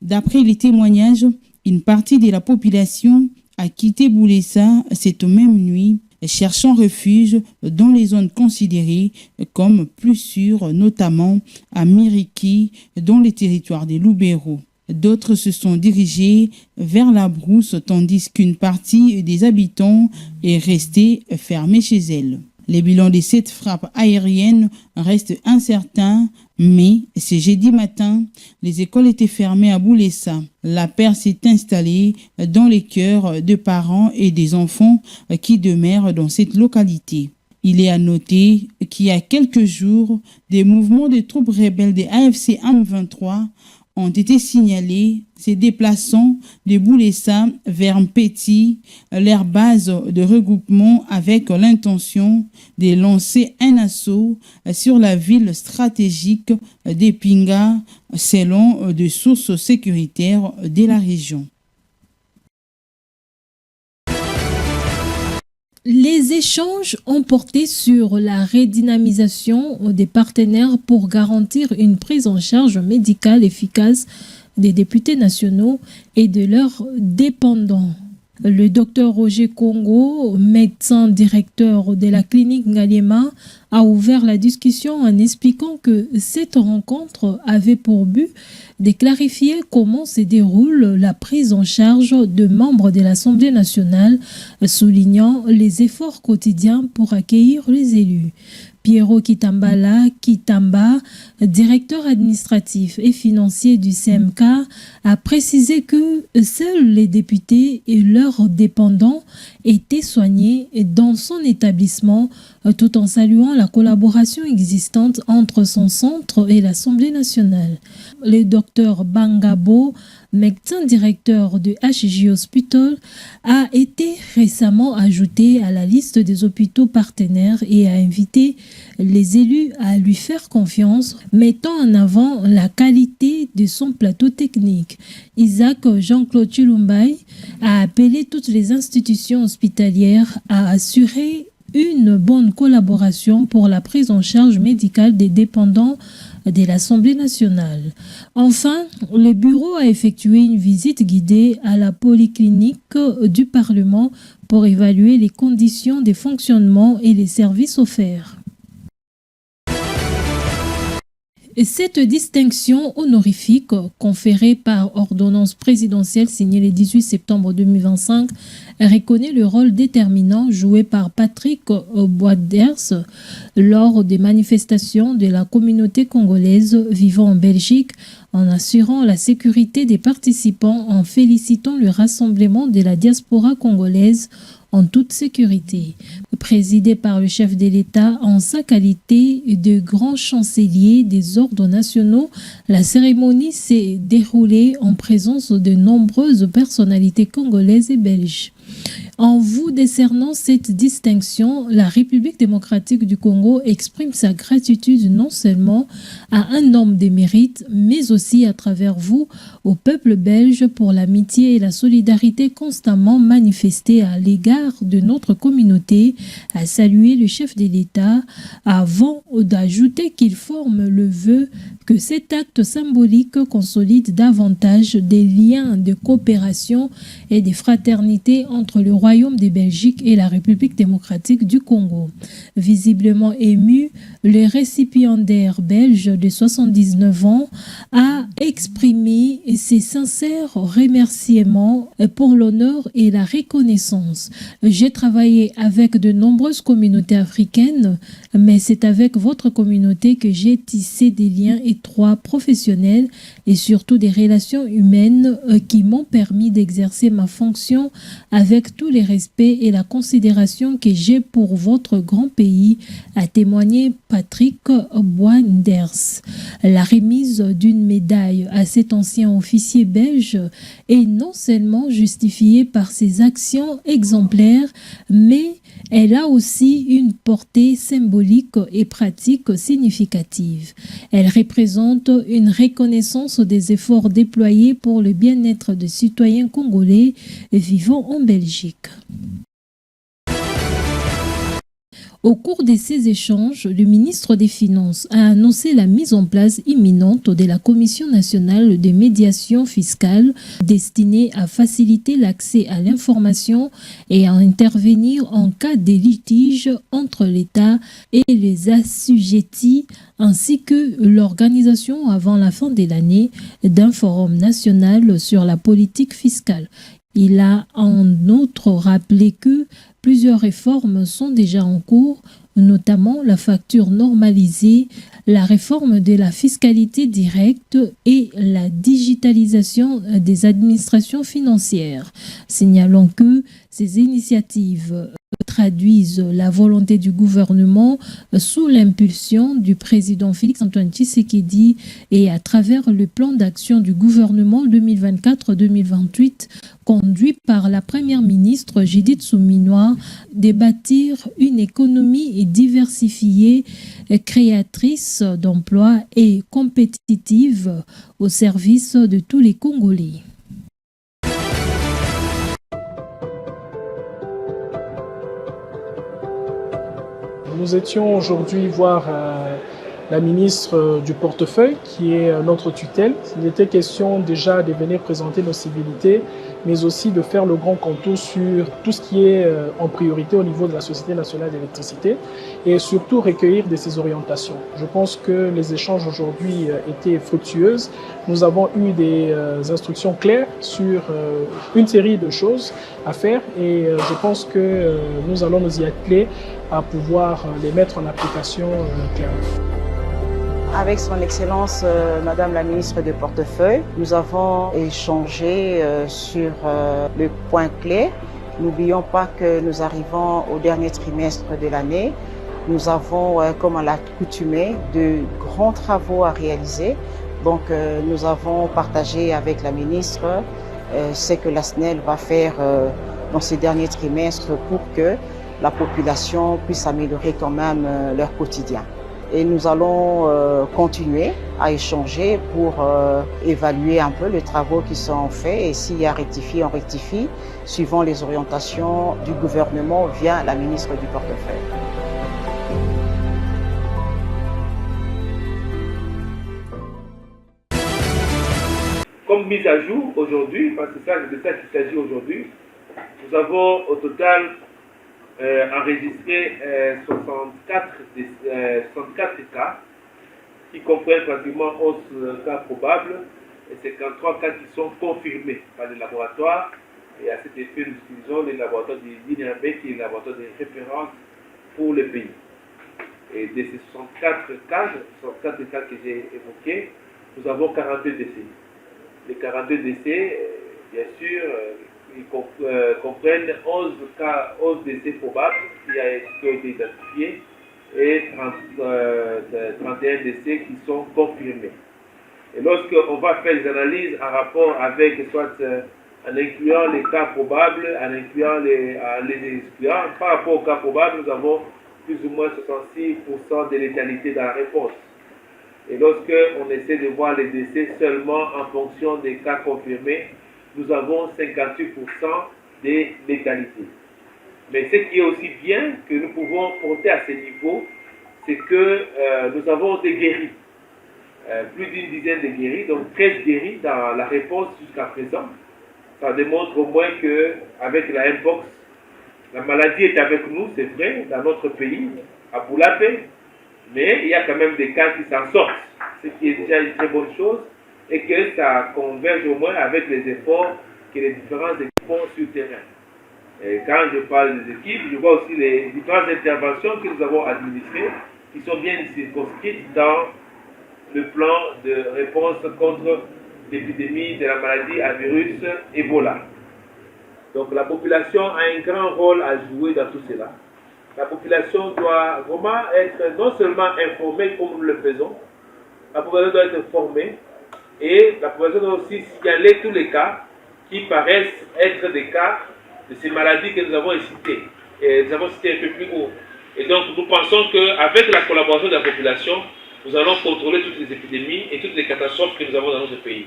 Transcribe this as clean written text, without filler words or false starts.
D'après les témoignages, une partie de la population a quitté Boulessa cette même nuit, cherchant refuge dans les zones considérées comme plus sûres, notamment à Miriki, dans les territoires des Lubero. D'autres se sont dirigés vers la brousse, tandis qu'une partie des habitants est restée fermée chez elle. Les bilans de cette frappe aérienne restent incertains, mais ce jeudi matin, les écoles étaient fermées à Boulessa. La peur s'est installée dans les cœurs de parents et des enfants qui demeurent dans cette localité. Il est à noter qu'il y a quelques jours, des mouvements de troupes rebelles de AFC M23 ont été signalés, se déplaçant de Boulessa vers Mpeti, leur base de regroupement, avec l'intention de lancer un assaut sur la ville stratégique d'Epinga, selon des sources sécuritaires de la région. Les échanges ont porté sur la redynamisation des partenaires pour garantir une prise en charge médicale efficace des députés nationaux et de leurs dépendants. Le docteur Roger Congo, médecin directeur de la clinique Ngaliema, a ouvert la discussion en expliquant que cette rencontre avait pour but de clarifier comment se déroule la prise en charge de membres de l'Assemblée nationale, soulignant les efforts quotidiens pour accueillir les élus. Piero Kitamba, directeur administratif et financier du CMK, a précisé que seuls les députés et leurs dépendants étaient soignés dans son établissement, tout en saluant la collaboration existante entre son centre et l'Assemblée nationale. Le docteur Bangabo, médecin directeur du HJ Hospital, a été récemment ajouté à la liste des hôpitaux partenaires et a invité les élus à lui faire confiance, mettant en avant la qualité de son plateau technique. Isaac Jean-Claude Chilumbai a appelé toutes les institutions hospitalières à assurer une bonne collaboration pour la prise en charge médicale des dépendants de l'Assemblée nationale. Enfin, le bureau a effectué une visite guidée à la polyclinique du Parlement pour évaluer les conditions de fonctionnement et les services offerts. Cette distinction honorifique, conférée par ordonnance présidentielle signée le 18 septembre 2025, reconnaît le rôle déterminant joué par Patrick Boiders lors des manifestations de la communauté congolaise vivant en Belgique, en assurant la sécurité des participants, en félicitant le rassemblement de la diaspora congolaise en toute sécurité. Présidé par le chef de l'État en sa qualité de grand chancelier des ordres nationaux, la cérémonie s'est déroulée en présence de nombreuses personnalités congolaises et belges. En vous décernant cette distinction, la République démocratique du Congo exprime sa gratitude non seulement à un homme de mérite, mais aussi à travers vous au peuple belge pour l'amitié et la solidarité constamment manifestées à l'égard de notre communauté, a salué le chef de l'État avant d'ajouter qu'il forme le vœu que cet acte symbolique consolide davantage des liens de coopération et de fraternité entre le Royaume de Belgique et la République démocratique du Congo. Visiblement ému, le récipiendaire belge de 79 ans a exprimé ses sincères remerciements pour l'honneur et la reconnaissance. J'ai travaillé avec de nombreuses communautés africaines, mais c'est avec votre communauté que j'ai tissé des liens étroits professionnels et surtout des relations humaines qui m'ont permis d'exercer ma fonction avec tout le respect et la considération que j'ai pour votre grand pays, a témoigné Patrick Boinders. La remise d'une médaille à cet ancien officier belge est non seulement justifiée par ses actions exemplaires, mais elle a aussi une portée symbolique et pratique significative. Elle représente une reconnaissance des efforts déployés pour le bien-être des citoyens congolais vivant en Belgique. Au cours de ces échanges, le ministre des Finances a annoncé la mise en place imminente de la Commission nationale de médiation fiscale destinée à faciliter l'accès à l'information et à intervenir en cas de litige entre l'État et les assujettis, ainsi que l'organisation avant la fin de l'année d'un forum national sur la politique fiscale. Il a en outre rappelé que plusieurs réformes sont déjà en cours, notamment la facture normalisée, la réforme de la fiscalité directe et la digitalisation des administrations financières. Signalons que ces initiatives traduisent la volonté du gouvernement sous l'impulsion du président Félix-Antoine Tshisekedi et à travers le plan d'action du gouvernement 2024-2028 conduit par la première ministre Judith Suminwa, de bâtir une économie diversifiée, créatrice d'emplois et compétitive au service de tous les Congolais. Nous étions aujourd'hui voir la ministre du portefeuille, qui est notre tutelle. Il était question déjà de venir présenter nos civilités, mais aussi de faire le grand contour sur tout ce qui est en priorité au niveau de la Société nationale d'électricité et surtout recueillir de ses orientations. Je pense que les échanges aujourd'hui étaient fructueux. Nous avons eu des instructions claires sur une série de choses à faire et je pense que nous allons nous y atteler à pouvoir les mettre en application clairement. Avec son Excellence Madame la ministre de portefeuille, nous avons échangé sur le point clé. N'oublions pas que nous arrivons au dernier trimestre de l'année. Nous avons, comme à l'accoutumée, de grands travaux à réaliser. Donc nous avons partagé avec la ministre ce que la SNEL va faire dans ces derniers trimestres pour que la population puisse améliorer quand même leur quotidien. Et nous allons continuer à échanger pour évaluer un peu les travaux qui sont faits et s'il y a rectifié, on rectifie, suivant les orientations du gouvernement via la ministre du portefeuille. Comme mise à jour aujourd'hui, parce que c'est de ça qu'il s'agit aujourd'hui, nous avons au total enregistré 64 cas qui comprennent pratiquement 11 cas probables et 53 cas qui sont confirmés par les laboratoires. Et à cet effet, nous utilisons les laboratoires de l'INRB qui est le laboratoire de référence pour le pays. Et de ces 64 cas que j'ai évoqués, nous avons 42 décès. Les 42 décès, bien sûr, ils comprennent 11 décès probables qui ont été identifiés et 31 décès qui sont confirmés. Et lorsqu'on va faire les analyses en rapport avec, soit en incluant les cas probables, en incluant les excluant, par rapport aux cas probables, nous avons plus ou moins 66% de létalité dans la réponse. Et lorsqu'on essaie de voir les décès seulement en fonction des cas confirmés, nous avons 58% de létalité. Mais ce qui est aussi bien que nous pouvons porter à ce niveau, c'est que nous avons des guéris. Plus d'une dizaine de guéris, donc 13 guéris dans la réponse jusqu'à présent. Ça démontre au moins qu'avec la Mpox, la maladie est avec nous, c'est vrai, dans notre pays, à Boulapé, mais il y a quand même des cas qui s'en sortent, ce qui est déjà une très bonne chose, et que ça converge au moins avec les efforts que les différents équipes font sur le terrain. Et quand je parle des équipes, je vois aussi les différentes interventions que nous avons administrées, qui sont bien circonscrites dans le plan de réponse contre l'épidémie de la maladie à virus Ebola. Donc la population a un grand rôle à jouer dans tout cela. La population doit vraiment être non seulement informée comme nous le faisons, la population doit être formée et la population doit aussi signaler tous les cas qui paraissent être des cas de ces maladies que nous avons citées. Et nous avons cité un peu plus haut. Et donc nous pensons qu'avec la collaboration de la population, nous allons contrôler toutes les épidémies et toutes les catastrophes que nous avons dans notre pays.